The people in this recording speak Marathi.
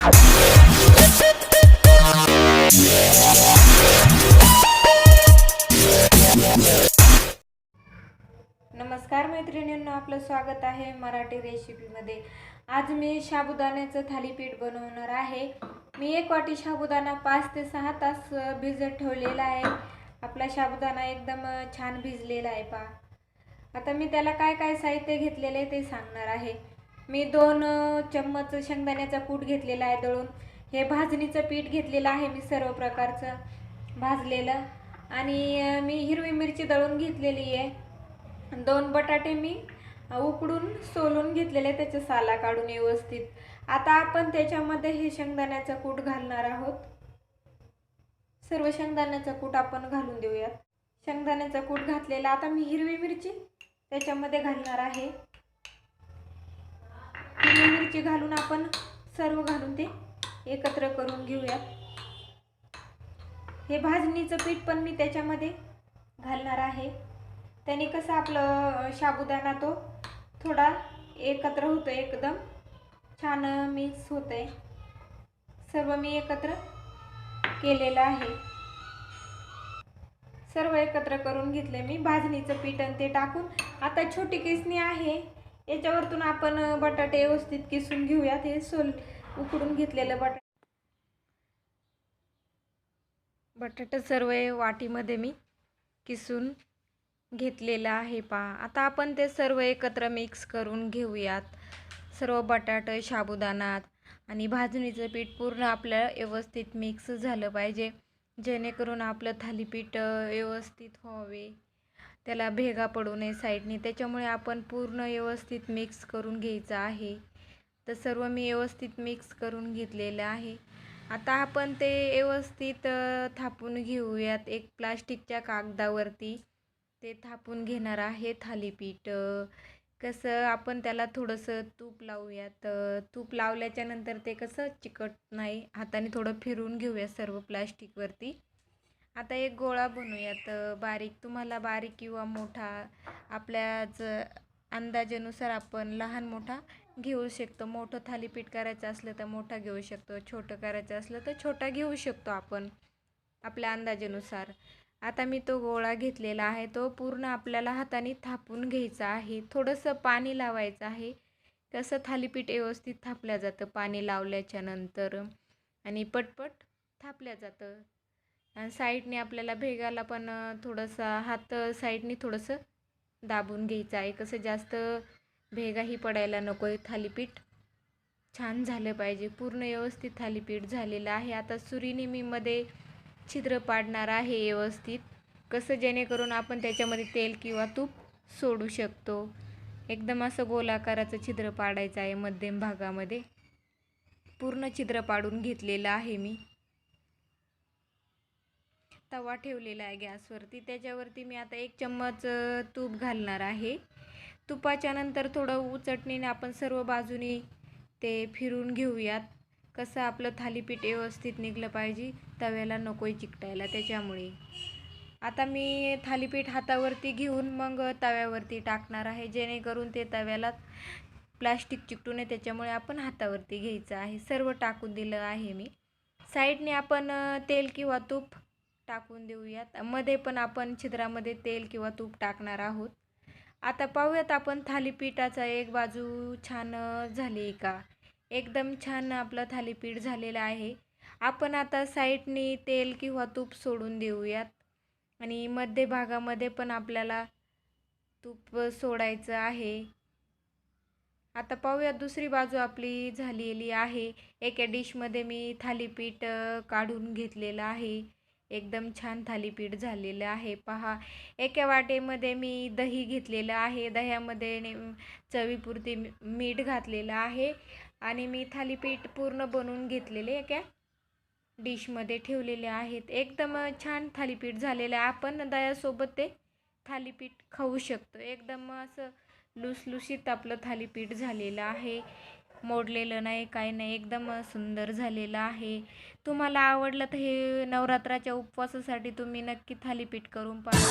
नमस्कार मैत्रिणींनो, आपलं स्वागत आहे मराठी रेसिपीमध्ये। आज मी साबुदाण्याचं थालीपीठ बनवणार आहे। मी 1 वाटी साबुदाणा 5 ते 6 तास भिजत ठेवलेला आहे। आपला साबुदाणा एकदम छान भिजलेला आहे पहा। आता मी त्याला काय काय साहित्य घेतलेले ते सांगणार आहे। मी 2 चम्मच शेंगदाण्याचा कूट घेतलेला आहे दळून। हे भाजणीचं पीठ घेतलेलं आहे मी सर्व प्रकारचं भाजलेलं। आणि मी हिरवी मिरची दळून घेतलेली आहे। 2 बटाटे मी उकडून सोलून घेतलेले, त्याचे साला काढून व्यवस्थित। आता आपण त्याच्यामध्ये हे शेंगदाण्याचा कूट घालणार आहोत। सर्व शेंगदाण्याचा कूट आपण घालून देऊयात। शेंगदाण्याचा कूट घातलेला, आता मी हिरवी मिरची त्याच्यामध्ये घालणार आहे। हिरवी मिरची घालून आपण सर्व घालून ते एकत्र करून घेऊयात। हे भाजणीचं पीठ पण मी त्याच्यामध्ये घालणार आहे। त्याने कसं आपलं साबुदाणा तो थोडा एकत्र होतो, एकदम छान मिक्स होते। सर्व मी एकत्र केलेलं आहे। सर्व एकत्र करून घेतले मी भाजणीचं पीठ आणि ते टाकून। आता छोटी किसणी आहे, याच्यावरतून आपण बटाटे व्यवस्थित किसून घेऊयात। हे उकडून घेतलेलं बटाटे सर्व वाटीमध्ये मी किसून घेतलेला आहे पहा। आता आपण ते सर्व एकत्र मिक्स करून घेऊयात। सर्व बटाटे, साबुदाणा आणि भाजणीचं पीठ पूर्ण आपल्याला व्यवस्थित मिक्स झालं पाहिजे, जेणेकरून आपलं थालीपीठ व्यवस्थित व्हावे, त्याला भेगा पडू नये साईडनी। त्याच्यामुळे आपण पूर्ण व्यवस्थित मिक्स करून घ्यायचं आहे। तर सर्व मी व्यवस्थित मिक्स करून घेतलेलं आहे। आता आपण ते व्यवस्थित थापून घेऊयात। एक प्लास्टिकच्या कागदावरती ते थापून घेणार आहे थालीपीठ। कसं आपण त्याला थोडंसं तूप लावूयात। तूप लावल्याच्या नंतर ते कसं चिकट नाही, हाताने थोडं फिरवून घेऊया सर्व प्लास्टिकवरती। आता एक गोळा बनवूयात बारीक। तुम्हाला बारीक किंवा मोठा आपल्याच अंदाजानुसार आपण लहान मोठा घेऊ शकतो। मोठं थालीपीठ करायचं असलं तर मोठा घेऊ शकतो, छोटं करायचं असलं तर छोटा घेऊ शकतो आपण आपल्या अंदाजानुसार। आता मी तो गोळा घेतलेला आहे, तो पूर्ण आपल्याला हाताने थापून घ्यायचा आहे। थोडंसं पाणी लावायचं आहे, कसं थालीपीठ व्यवस्थित थापलं जातं पाणी लावल्याच्या नंतर आणि पटपट थापलं जातं। आणि साईडने आपल्याला भेगाला पण थोडंसं हात साईडने थोडंसं दाबून घ्यायचं आहे, कसं जास्त भेगाही पडायला नको आहे। थालीपीठ छान झालं पाहिजे, पूर्ण व्यवस्थित थालीपीठ झालेलं आहे। आता सुरीने मी मध्ये छिद्र पाडणार आहे व्यवस्थित, कसं जेणेकरून आपण त्याच्यामध्ये तेल किंवा तूप सोडू शकतो। एकदम असं गोलाकाराचं छिद्र पाडायचं आहे मध्यम भागामध्ये। पूर्ण छिद्र पाडून घेतलेलं आहे मी। तवा ठेवलेला आहे गॅसवरती, त्याच्यावरती मी आता 1 चम्मच तूप घालणार आहे। तुपाच्या नंतर थोडं उचटणीने आपण सर्व बाजूनी ते फिरून घेऊयात, कसं आपलं थालीपीठ व्यवस्थित निघलं पाहिजे, तव्याला नकोय चिकटायला त्याच्यामुळे। आता मी थालीपीठ हातावरती घेऊन मग तव्यावरती टाकणार आहे, जेणेकरून ते तव्याला प्लास्टिक चिकटू नये, त्याच्यामुळे आपण हातावरती घ्यायचं आहे। सर्व टाकून दिलं आहे मी। साईडने आपण तेल किंवा तूप टाकून देऊयात। मध्ये पण आपण छिद्रामध्ये तेल किंवा तूप टाकणार आहोत। आता पाहूयात आपण थालीपीठाचा एक बाजू छान झाली का। एकदम छान आपलं थालीपीठ झालेलं आहे। आपण आता साईडनी तेल किंवा तूप सोडून देऊयात आणि मध्य भागामध्ये पण आपल्याला तूप सोडायचं आहे। आता पाहूयात दुसरी बाजू आपली झालेली आहे। एका डिशमध्ये मी थालीपीठ काढून घेतलेलं आहे। एकदम छान थालीपीठ झालेलं आहे पहा। एका वाटीमध्ये मी दही घेतलेलं आहे, दह्यामध्ये चवीपुरती मीठ घातलेलं आहे आणि मी थालीपीठ पूर्ण बनवून घेतलेले एका डिशमध्ये ठेवलेले आहेत। एकदम छान थालीपीठ झालेलं आहे। आपण दह्यासोबत ते थालीपीठ खाऊ शकतो। एकदम असं लुसलुशीत आपलं थालीपीठ झालेलं आहे, मोडलेलं नाही काही नाही, एकदम सुंदर झालेलं आहे। तुम्हाला आवडलं तर हे नवरात्राच्या उपवासासाठी तुम्ही नक्की थालीपीठ करून पहा।